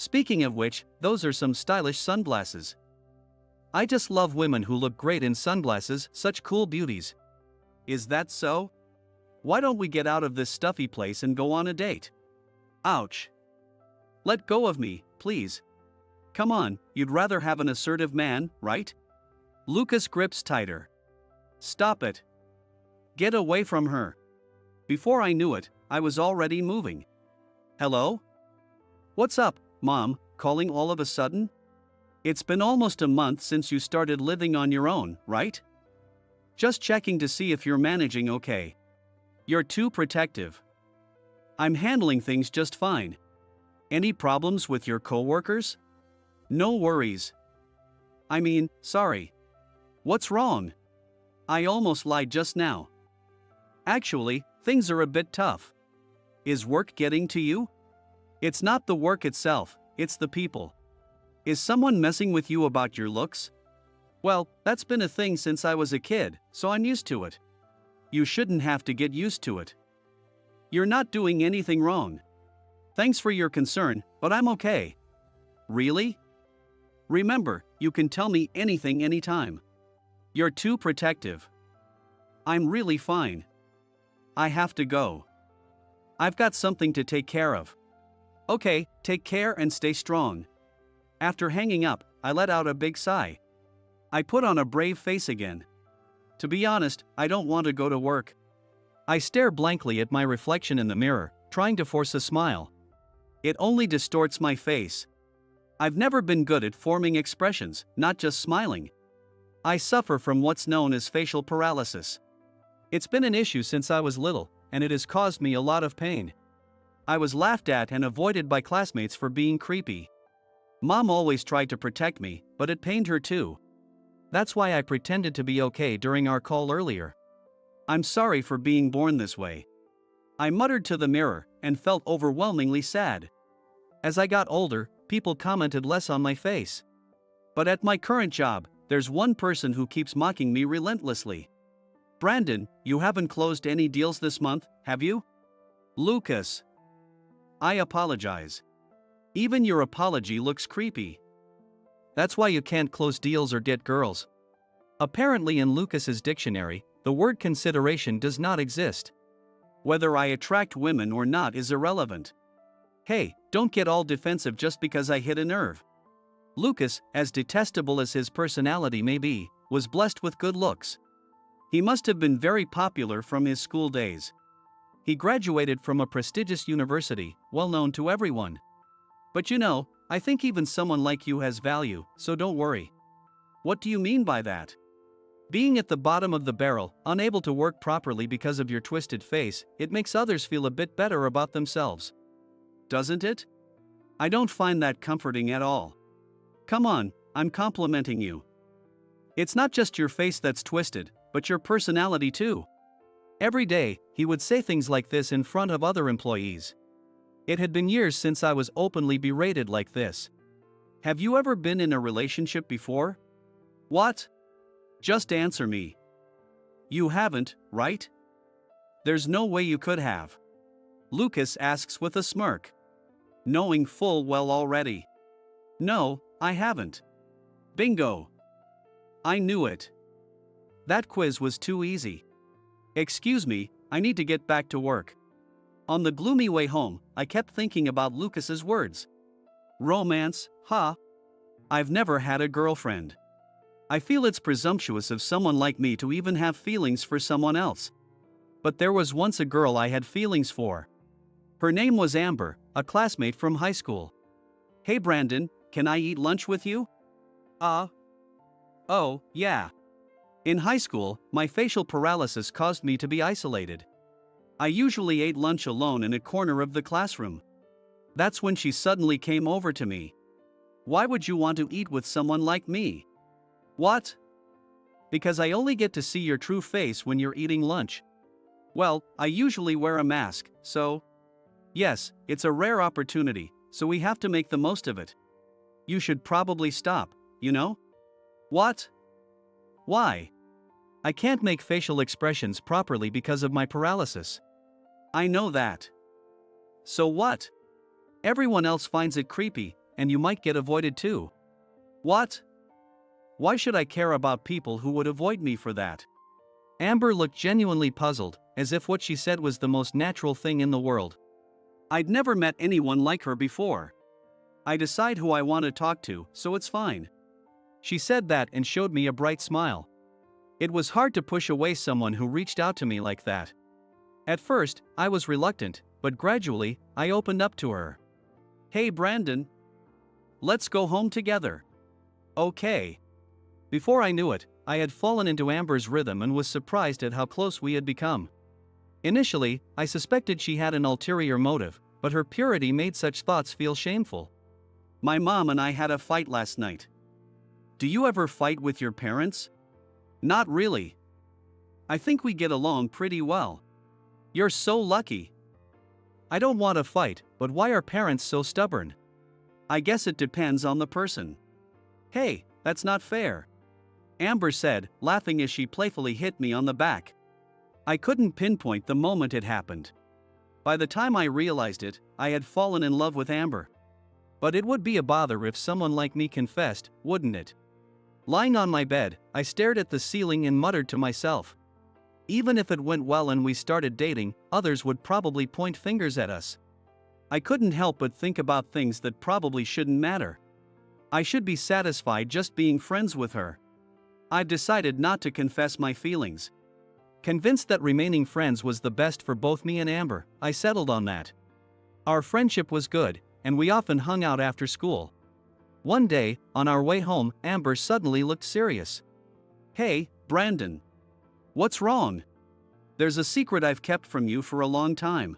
Speaking of which, those are some stylish sunglasses. I just love women who look great in sunglasses, such cool beauties. Is that so? Why don't we get out of this stuffy place and go on a date? Ouch. Let go of me, please. Come on, you'd rather have an assertive man, right? Lucas grips tighter. Stop it. Get away from her. Before I knew it, I was already moving. Hello? What's up, Mom, calling all of a sudden? It's been almost a month since you started living on your own, right? Just checking to see if you're managing okay. You're too protective. I'm handling things just fine. Any problems with your coworkers? No worries. I mean, sorry. What's wrong? I almost lied just now. Actually, things are a bit tough. Is work getting to you? It's not the work itself, it's the people. Is someone messing with you about your looks? Well, that's been a thing since I was a kid, so I'm used to it. You shouldn't have to get used to it. You're not doing anything wrong. Thanks for your concern, but I'm okay. Really? Remember, you can tell me anything anytime. You're too protective. I'm really fine. I have to go. I've got something to take care of. Okay, take care and stay strong. After hanging up, I let out a big sigh. I put on a brave face again. To be honest, I don't want to go to work. I stare blankly at my reflection in the mirror, trying to force a smile. It only distorts my face. I've never been good at forming expressions, not just smiling. I suffer from what's known as facial paralysis. It's been an issue since I was little, and it has caused me a lot of pain. I was laughed at and avoided by classmates for being creepy. Mom always tried to protect me, but it pained her too. That's why I pretended to be okay during our call earlier. I'm sorry for being born this way. I muttered to the mirror and felt overwhelmingly sad. As I got older, people commented less on my face. But at my current job, there's one person who keeps mocking me relentlessly. Brandon, you haven't closed any deals this month, have you? Lucas. I apologize. Even your apology looks creepy. That's why you can't close deals or get girls. Apparently in Lucas's dictionary, the word consideration does not exist. Whether I attract women or not is irrelevant. Hey, don't get all defensive just because I hit a nerve. Lucas, as detestable as his personality may be, was blessed with good looks. He must have been very popular from his school days. He graduated from a prestigious university, well known to everyone. But you know, I think even someone like you has value, so don't worry. What do you mean by that? Being at the bottom of the barrel, unable to work properly because of your twisted face, it makes others feel a bit better about themselves. Doesn't it? I don't find that comforting at all. Come on, I'm complimenting you. It's not just your face that's twisted, but your personality too. Every day, he would say things like this in front of other employees. It had been years since I was openly berated like this. Have you ever been in a relationship before? What? Just answer me. You haven't, right? There's no way you could have. Lucas asks with a smirk. Knowing full well already. No, I haven't. Bingo. I knew it. That quiz was too easy. Excuse me, I need to get back to work. On the gloomy way home, I kept thinking about Lucas's words. Romance, huh? I've never had a girlfriend. I feel it's presumptuous of someone like me to even have feelings for someone else. But there was once a girl I had feelings for. Her name was Amber, a classmate from high school. Hey Brandon, can I eat lunch with you? Oh, yeah. In high school, my facial paralysis caused me to be isolated. I usually ate lunch alone in a corner of the classroom. That's when she suddenly came over to me. Why would you want to eat with someone like me? What? Because I only get to see your true face when you're eating lunch. Well, I usually wear a mask, so... Yes, it's a rare opportunity, so we have to make the most of it. You should probably stop, you know? What? Why? I can't make facial expressions properly because of my paralysis. I know that. So what? Everyone else finds it creepy, and you might get avoided too. What? Why should I care about people who would avoid me for that? Amber looked genuinely puzzled, as if what she said was the most natural thing in the world. I'd never met anyone like her before. I decide who I want to talk to, so it's fine. She said that and showed me a bright smile. It was hard to push away someone who reached out to me like that. At first, I was reluctant, but gradually, I opened up to her. Hey Brandon. Let's go home together. Okay. Before I knew it, I had fallen into Amber's rhythm and was surprised at how close we had become. Initially, I suspected she had an ulterior motive, but her purity made such thoughts feel shameful. My mom and I had a fight last night. Do you ever fight with your parents? Not really. I think we get along pretty well. You're so lucky. I don't want to fight, but why are parents so stubborn? I guess it depends on the person. Hey, that's not fair. Amber said, laughing as she playfully hit me on the back. I couldn't pinpoint the moment it happened. By the time I realized it, I had fallen in love with Amber. But it would be a bother if someone like me confessed, wouldn't it? Lying on my bed, I stared at the ceiling and muttered to myself. Even if it went well and we started dating, others would probably point fingers at us. I couldn't help but think about things that probably shouldn't matter. I should be satisfied just being friends with her. I decided not to confess my feelings. Convinced that remaining friends was the best for both me and Amber, I settled on that. Our friendship was good, and we often hung out after school. One day, on our way home, Amber suddenly looked serious. Hey, Brandon. What's wrong? There's a secret I've kept from you for a long time.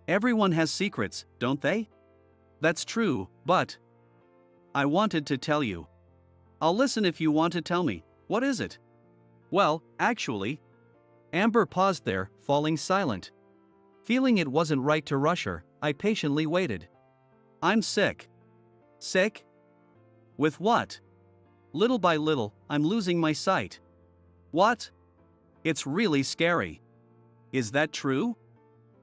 Everyone has secrets, don't they? That's true, but I wanted to tell you. I'll listen if you want to tell me. What is it? Well, actually. Amber paused there, falling silent. Feeling it wasn't right to rush her, I patiently waited. I'm sick. Sick? With what? Little by little, I'm losing my sight. What? It's really scary. Is that true?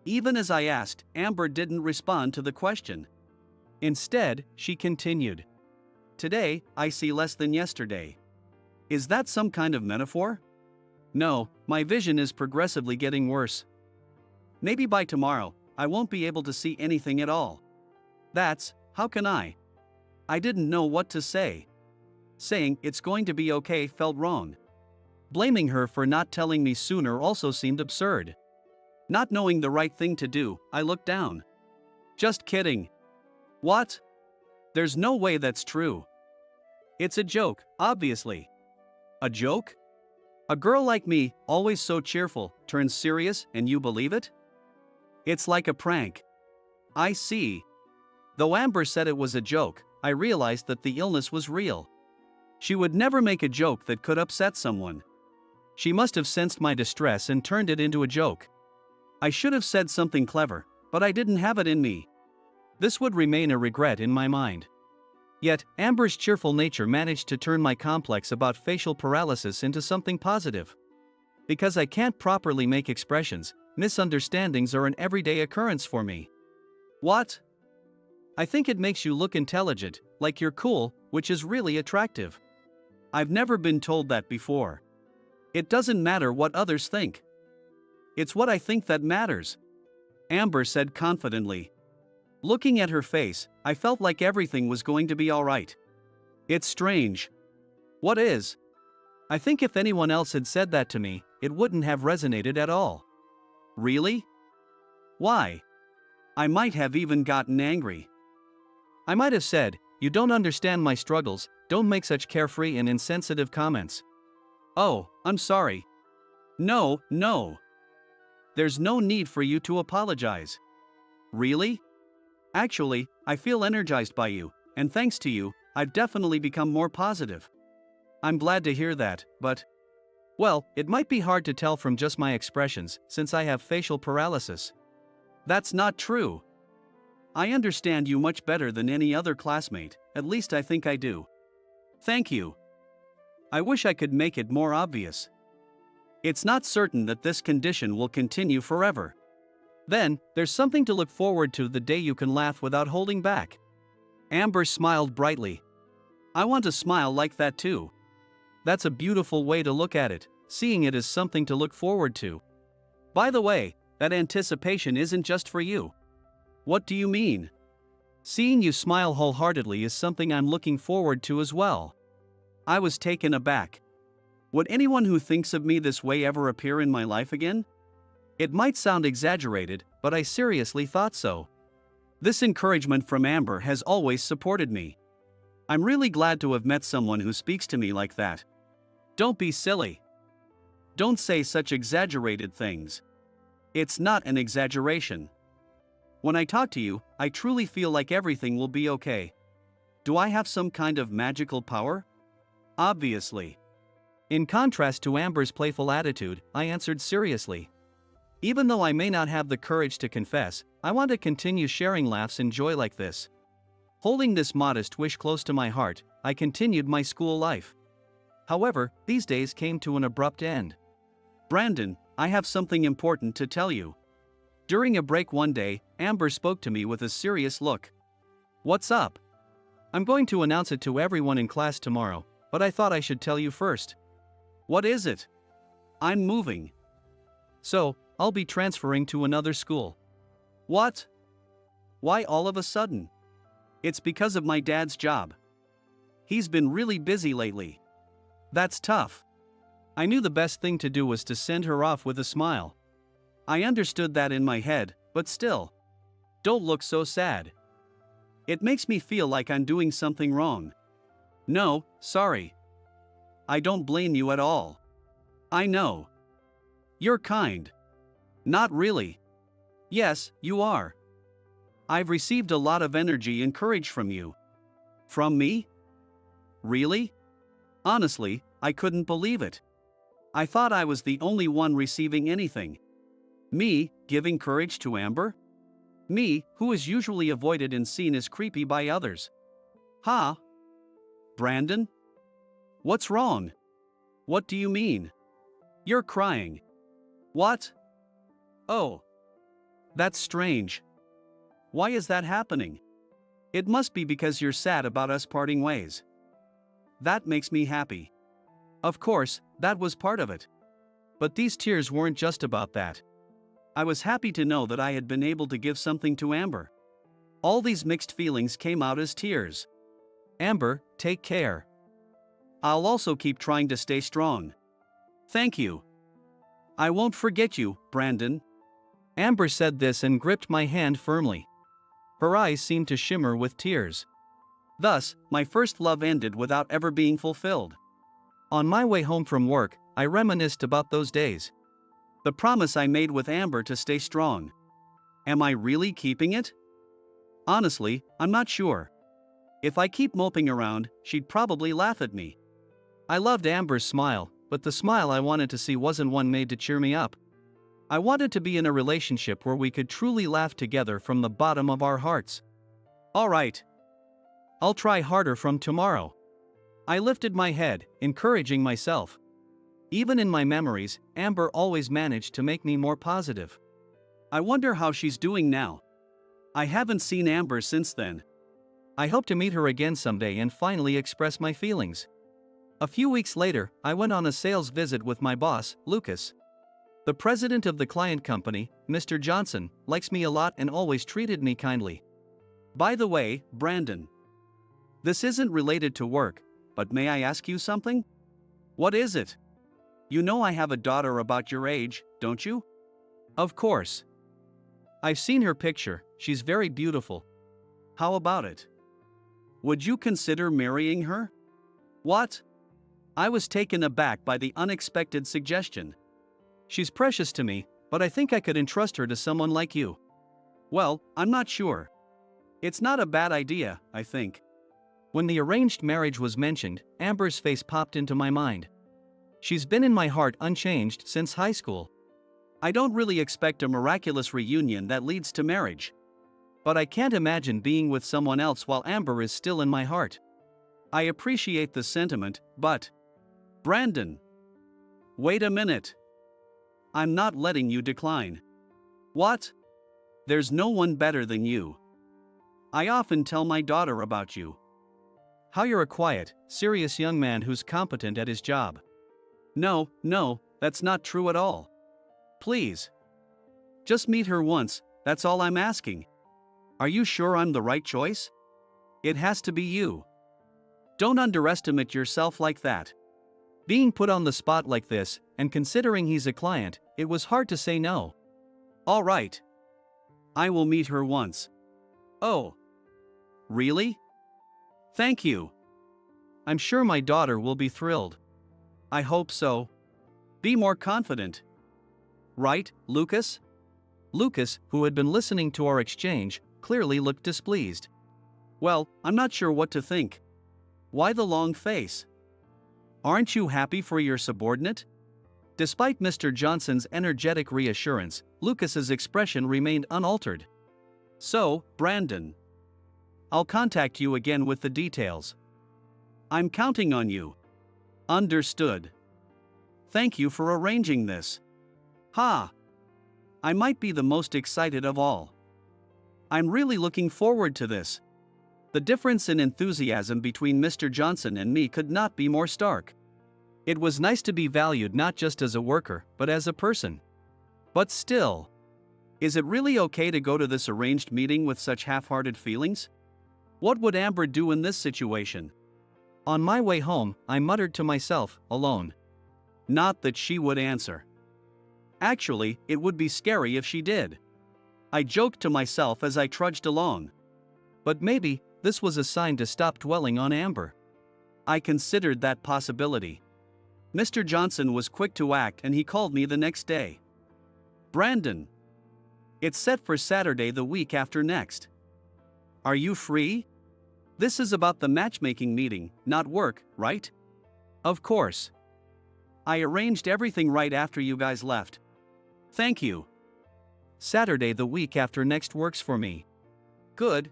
Even as I asked, Amber didn't respond to the question. Instead, she continued. Today, I see less than yesterday. Is that some kind of metaphor? No, my vision is progressively getting worse. Maybe by tomorrow, I won't be able to see anything at all. How can I? I didn't know what to say. Saying it's going to be okay felt wrong. Blaming her for not telling me sooner also seemed absurd. Not knowing the right thing to do, I looked down. Just kidding. What? There's no way that's true. It's a joke, obviously. A joke? A girl like me, always so cheerful, turns serious and you believe it? It's like a prank. I see. Though Amber said it was a joke, I realized that the illness was real. She would never make a joke that could upset someone. She must have sensed my distress and turned it into a joke. I should have said something clever, but I didn't have it in me. This would remain a regret in my mind. Yet, Amber's cheerful nature managed to turn my complex about facial paralysis into something positive. Because I can't properly make expressions, misunderstandings are an everyday occurrence for me. What? I think it makes you look intelligent, like you're cool, which is really attractive. I've never been told that before. It doesn't matter what others think. It's what I think that matters, Amber said confidently. Looking at her face, I felt like everything was going to be all right. It's strange. What is? I think if anyone else had said that to me, it wouldn't have resonated at all. Really? Why? I might have even gotten angry. I might have said, "You don't understand my struggles, don't make such carefree and insensitive comments." Oh, I'm sorry. No. There's no need for you to apologize. Really? Actually, I feel energized by you, and thanks to you, I've definitely become more positive. I'm glad to hear that, but well, it might be hard to tell from just my expressions, since I have facial paralysis. That's not true. I understand you much better than any other classmate, at least I think I do. Thank you. I wish I could make it more obvious. It's not certain that this condition will continue forever. Then, there's something to look forward to: the day you can laugh without holding back. Amber smiled brightly. I want to smile like that too. That's a beautiful way to look at it, seeing it as something to look forward to. By the way, that anticipation isn't just for you. What do you mean? Seeing you smile wholeheartedly is something I'm looking forward to as well. I was taken aback. Would anyone who thinks of me this way ever appear in my life again? It might sound exaggerated, but I seriously thought so. This encouragement from Amber has always supported me. I'm really glad to have met someone who speaks to me like that. Don't be silly. Don't say such exaggerated things. It's not an exaggeration. When I talk to you, I truly feel like everything will be okay. Do I have some kind of magical power? Obviously. In contrast to Amber's playful attitude, I answered seriously. Even though I may not have the courage to confess, I want to continue sharing laughs and joy like this. Holding this modest wish close to my heart, I continued my school life. However, these days came to an abrupt end. Brandon, I have something important to tell you. During a break one day, Amber spoke to me with a serious look. What's up? I'm going to announce it to everyone in class tomorrow, but I thought I should tell you first. What is it? I'm moving. So, I'll be transferring to another school. What? Why all of a sudden? It's because of my dad's job. He's been really busy lately. That's tough. I knew the best thing to do was to send her off with a smile. I understood that in my head, but still. Don't look so sad. It makes me feel like I'm doing something wrong. No, sorry. I don't blame you at all. I know. You're kind. Not really. Yes, you are. I've received a lot of energy and courage from you. From me? Really? Honestly, I couldn't believe it. I thought I was the only one receiving anything. Me, giving courage to Amber? Me, who is usually avoided and seen as creepy by others. Huh? Brandon? What's wrong? What do you mean? You're crying. What? Oh. That's strange. Why is that happening? It must be because you're sad about us parting ways. That makes me happy. Of course, that was part of it. But these tears weren't just about that. I was happy to know that I had been able to give something to Amber. All these mixed feelings came out as tears. Amber, take care. I'll also keep trying to stay strong. Thank you. I won't forget you, Brandon. Amber said this and gripped my hand firmly. Her eyes seemed to shimmer with tears. Thus, my first love ended without ever being fulfilled. On my way home from work, I reminisced about those days. The promise I made with Amber to stay strong. Am I really keeping it? Honestly, I'm not sure. If I keep moping around, she'd probably laugh at me. I loved Amber's smile, but the smile I wanted to see wasn't one made to cheer me up. I wanted to be in a relationship where we could truly laugh together from the bottom of our hearts. All right. I'll try harder from tomorrow. I lifted my head, encouraging myself. Even in my memories, Amber always managed to make me more positive. I wonder how she's doing now. I haven't seen Amber since then. I hope to meet her again someday and finally express my feelings. A few weeks later, I went on a sales visit with my boss, Lucas. The president of the client company, Mr. Johnson, likes me a lot and always treated me kindly. By the way, Brandon. This isn't related to work, but may I ask you something? What is it? You know I have a daughter about your age, don't you? Of course. I've seen her picture, she's very beautiful. How about it? Would you consider marrying her? What? I was taken aback by the unexpected suggestion. She's precious to me, but I think I could entrust her to someone like you. Well, I'm not sure. It's not a bad idea, I think. When the arranged marriage was mentioned, Amber's face popped into my mind. She's been in my heart unchanged since high school. I don't really expect a miraculous reunion that leads to marriage. But I can't imagine being with someone else while Amber is still in my heart. I appreciate the sentiment, but... Brandon! Wait a minute. I'm not letting you decline. What? There's no one better than you. I often tell my daughter about you. How you're a quiet, serious young man who's competent at his job. No, that's not true at all. Please. Just meet her once, that's all I'm asking. Are you sure I'm the right choice? It has to be you. Don't underestimate yourself like that. Being put on the spot like this, and considering he's a client, it was hard to say no. All right. I will meet her once. Oh. Really? Thank you. I'm sure my daughter will be thrilled. I hope so. Be more confident. Right, Lucas? Lucas, who had been listening to our exchange, clearly looked displeased. Well, I'm not sure what to think. Why the long face? Aren't you happy for your subordinate? Despite Mr. Johnson's energetic reassurance, Lucas's expression remained unaltered. So, Brandon. I'll contact you again with the details. I'm counting on you. Understood. Thank you for arranging this. Ha! I might be the most excited of all. I'm really looking forward to this. The difference in enthusiasm between Mr. Johnson and me could not be more stark. It was nice to be valued not just as a worker, but as a person. But still, is it really okay to go to this arranged meeting with such half-hearted feelings? What would Amber do in this situation? On my way home, I muttered to myself, alone. Not that she would answer. Actually, it would be scary if she did. I joked to myself as I trudged along. But maybe, this was a sign to stop dwelling on Amber. I considered that possibility. Mr. Johnson was quick to act and he called me the next day. Brandon. It's set for Saturday the week after next. Are you free? This is about the matchmaking meeting, not work, right? Of course. I arranged everything right after you guys left. Thank you. Saturday the week after next works for me. Good.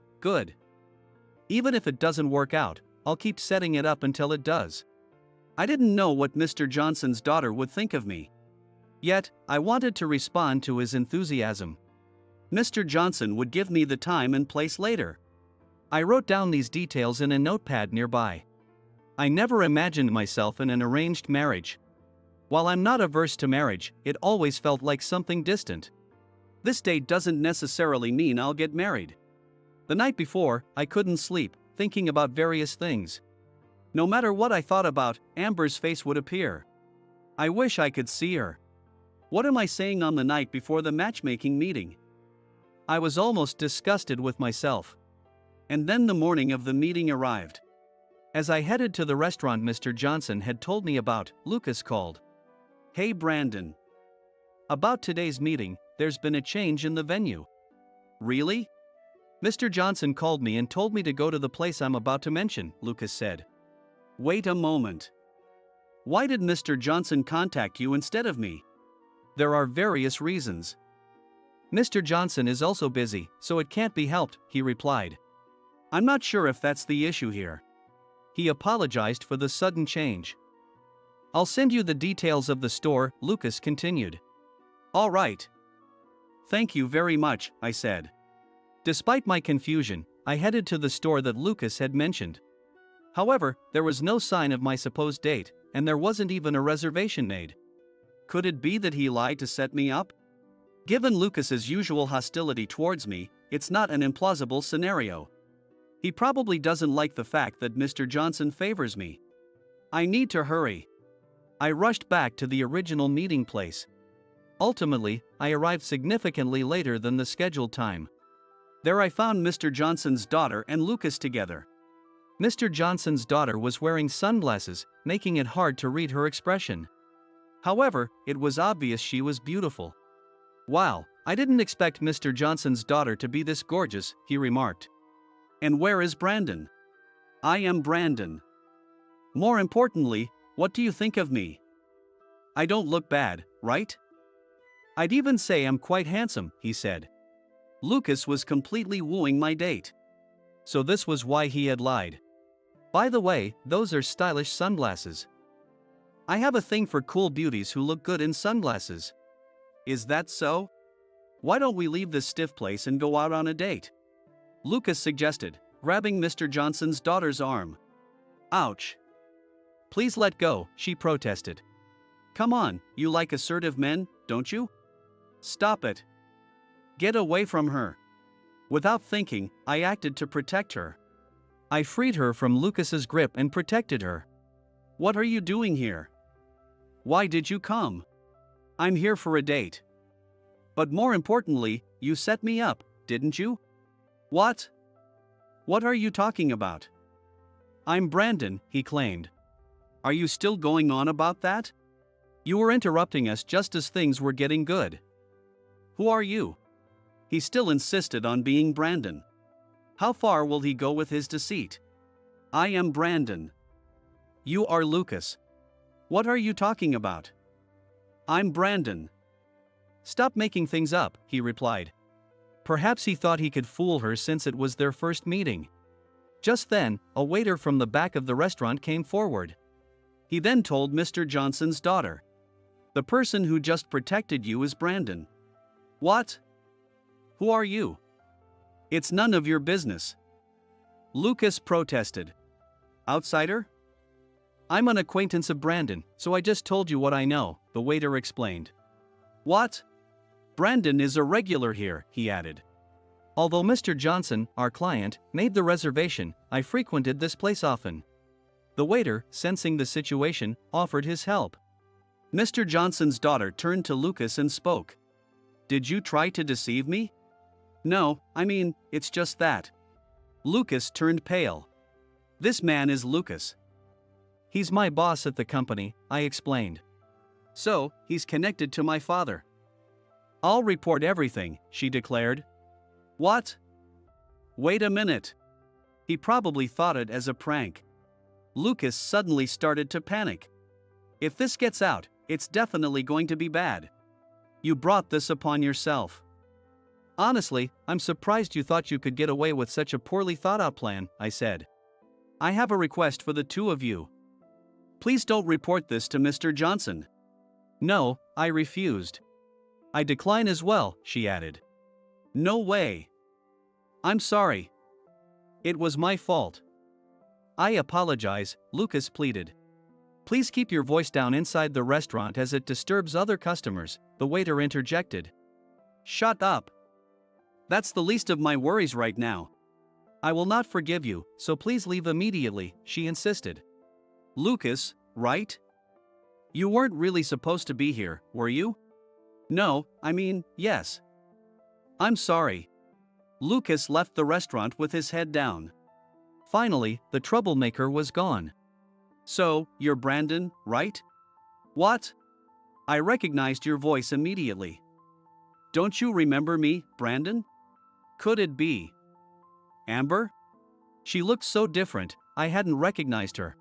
Even if it doesn't work out, I'll keep setting it up until it does. I didn't know what Mr. Johnson's daughter would think of me. Yet, I wanted to respond to his enthusiasm. Mr. Johnson would give me the time and place later. I wrote down these details in a notepad nearby. I never imagined myself in an arranged marriage. While I'm not averse to marriage, it always felt like something distant. This date doesn't necessarily mean I'll get married. The night before, I couldn't sleep, thinking about various things. No matter what I thought about, Amber's face would appear. I wish I could see her. What am I saying on the night before the matchmaking meeting? I was almost disgusted with myself. And then the morning of the meeting arrived. As I headed to the restaurant Mr. Johnson had told me about, Lucas called. Hey Brandon. About today's meeting, there's been a change in the venue. Really? Mr. Johnson called me and told me to go to the place I'm about to mention, Lucas said. Wait a moment. Why did Mr. Johnson contact you instead of me? There are various reasons. Mr. Johnson is also busy, so it can't be helped, he replied. I'm not sure if that's the issue here. He apologized for the sudden change. I'll send you the details of the store, Lucas continued. All right. Thank you very much, I said. Despite my confusion, I headed to the store that Lucas had mentioned. However, there was no sign of my supposed date, and there wasn't even a reservation made. Could it be that he lied to set me up? Given Lucas's usual hostility towards me, it's not an implausible scenario. He probably doesn't like the fact that Mr. Johnson favors me. I need to hurry. I rushed back to the original meeting place. Ultimately, I arrived significantly later than the scheduled time. There I found Mr. Johnson's daughter and Lucas together. Mr. Johnson's daughter was wearing sunglasses, making it hard to read her expression. However, it was obvious she was beautiful. Wow, I didn't expect Mr. Johnson's daughter to be this gorgeous, he remarked. And where is Brandon? I am Brandon. More importantly, what do you think of me? I don't look bad, right? I'd even say I'm quite handsome, he said. Lucas was completely wooing my date. So this was why he had lied. By the way, those are stylish sunglasses. I have a thing for cool beauties who look good in sunglasses. Is that so? Why don't we leave this stiff place and go out on a date? Lucas suggested, grabbing Mr. Johnson's daughter's arm. Ouch. Please let go, she protested. Come on, you like assertive men, don't you? Stop it. Get away from her. Without thinking, I acted to protect her. I freed her from Lucas's grip and protected her. What are you doing here? Why did you come? I'm here for a date. But more importantly, you set me up, didn't you? What? What are you talking about? I'm Brandon, he claimed. Are you still going on about that? You were interrupting us just as things were getting good. Who are you? He still insisted on being Brandon. How far will he go with his deceit? I am Brandon. You are Lucas. What are you talking about? I'm Brandon. Stop making things up, he replied. Perhaps he thought he could fool her since it was their first meeting. Just then, a waiter from the back of the restaurant came forward. He then told Mr. Johnson's daughter. The person who just protected you is Brandon. What? Who are you? It's none of your business. Lucas protested. Outsider? I'm an acquaintance of Brandon, so I just told you what I know, the waiter explained. What? Brandon is a regular here, he added. Although Mr. Johnson, our client, made the reservation, I frequented this place often. The waiter, sensing the situation, offered his help. Mr. Johnson's daughter turned to Lucas and spoke. Did you try to deceive me? No, I mean, it's just that. Lucas turned pale. This man is Lucas. He's my boss at the company, I explained. So, he's connected to my father. I'll report everything, she declared. What? Wait a minute. He probably thought it as a prank. Lucas suddenly started to panic. If this gets out, it's definitely going to be bad. You brought this upon yourself. Honestly, I'm surprised you thought you could get away with such a poorly thought out plan, I said. I have a request for the two of you. Please don't report this to Mr. Johnson. No, I refused. I decline as well, she added. No way. I'm sorry. It was my fault. I apologize, Lucas pleaded. Please keep your voice down inside the restaurant as it disturbs other customers, the waiter interjected. Shut up. That's the least of my worries right now. I will not forgive you, so please leave immediately, she insisted. Lucas, right? You weren't really supposed to be here, were you? No, I mean, yes. I'm sorry. Lucas left the restaurant with his head down. Finally, the troublemaker was gone. So, you're Brandon, right? What? I recognized your voice immediately. Don't you remember me, Brandon? Could it be Amber? She looked so different, I hadn't recognized her.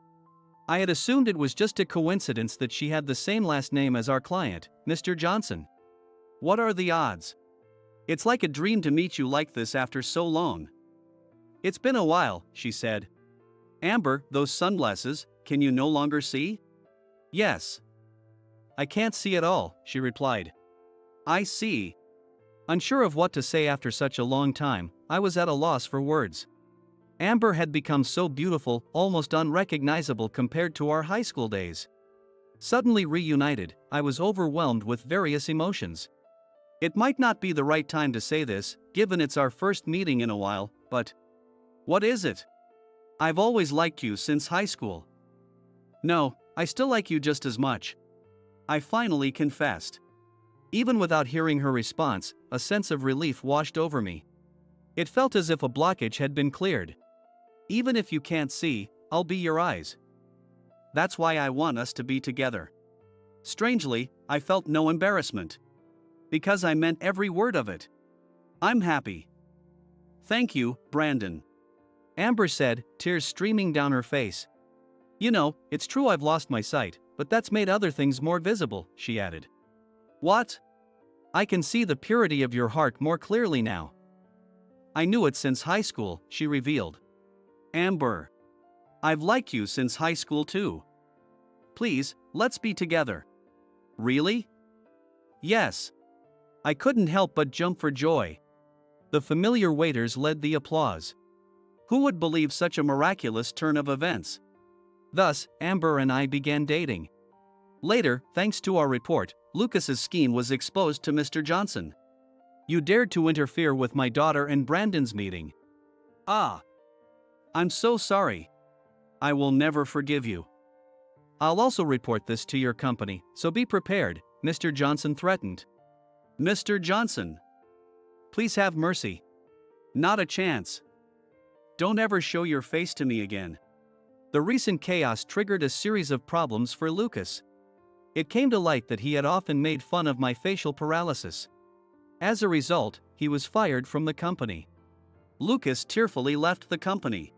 I had assumed it was just a coincidence that she had the same last name as our client, Mr. Johnson. What are the odds? It's like a dream to meet you like this after so long. It's been a while, she said. Amber, those sunglasses, can you no longer see? Yes. I can't see at all, she replied. I see. Unsure of what to say after such a long time, I was at a loss for words. Amber had become so beautiful, almost unrecognizable compared to our high school days. Suddenly reunited, I was overwhelmed with various emotions. It might not be the right time to say this, given it's our first meeting in a while, but what is it? I've always liked you since high school. No, I still like you just as much. I finally confessed. Even without hearing her response, a sense of relief washed over me. It felt as if a blockage had been cleared. Even if you can't see, I'll be your eyes. That's why I want us to be together. Strangely, I felt no embarrassment. Because I meant every word of it. I'm happy. Thank you, Brandon. Amber said, tears streaming down her face. You know, it's true I've lost my sight, but that's made other things more visible, she added. What? I can see the purity of your heart more clearly now. I knew it since high school, she revealed. Amber. I've liked you since high school too. Please, let's be together. Really? Yes. I couldn't help but jump for joy. The familiar waiters led the applause. Who would believe such a miraculous turn of events? Thus, Amber and I began dating. Later, thanks to our report, Lucas's scheme was exposed to Mr. Johnson. You dared to interfere with my daughter and Brandon's meeting. Ah. I'm so sorry. I will never forgive you. I'll also report this to your company, so be prepared, Mr. Johnson threatened. Mr. Johnson. Please have mercy. Not a chance. Don't ever show your face to me again. The recent chaos triggered a series of problems for Lucas. It came to light that he had often made fun of my facial paralysis. As a result, he was fired from the company. Lucas tearfully left the company.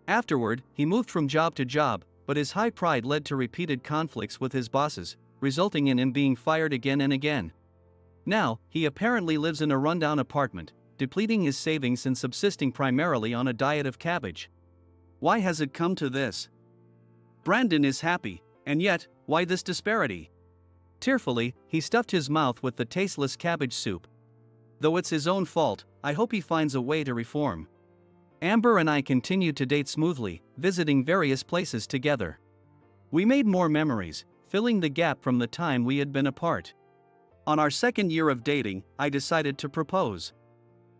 Afterward, he moved from job to job, but his high pride led to repeated conflicts with his bosses, resulting in him being fired again and again. Now, he apparently lives in a rundown apartment, depleting his savings and subsisting primarily on a diet of cabbage. Why has it come to this? Brandon is happy, and yet, why this disparity? Tearfully, he stuffed his mouth with the tasteless cabbage soup. Though it's his own fault, I hope he finds a way to reform. Amber and I continued to date smoothly, visiting various places together. We made more memories, filling the gap from the time we had been apart. On our second year of dating, I decided to propose.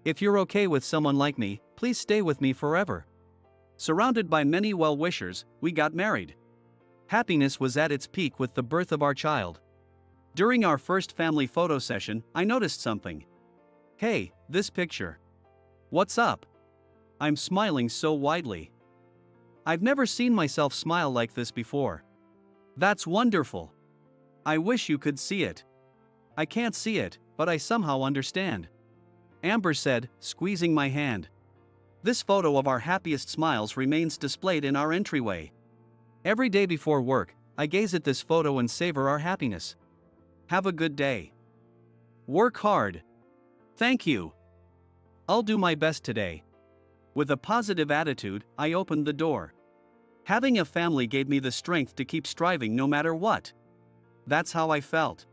If you're okay with someone like me, please stay with me forever. Surrounded by many well-wishers, we got married. Happiness was at its peak with the birth of our child. During our first family photo session, I noticed something. Hey, this picture. What's up? I'm smiling so widely. I've never seen myself smile like this before. That's wonderful. I wish you could see it. I can't see it, but I somehow understand. Amber said, squeezing my hand. This photo of our happiest smiles remains displayed in our entryway. Every day before work, I gaze at this photo and savor our happiness. Have a good day. Work hard. Thank you. I'll do my best today. With a positive attitude, I opened the door. Having a family gave me the strength to keep striving no matter what. That's how I felt.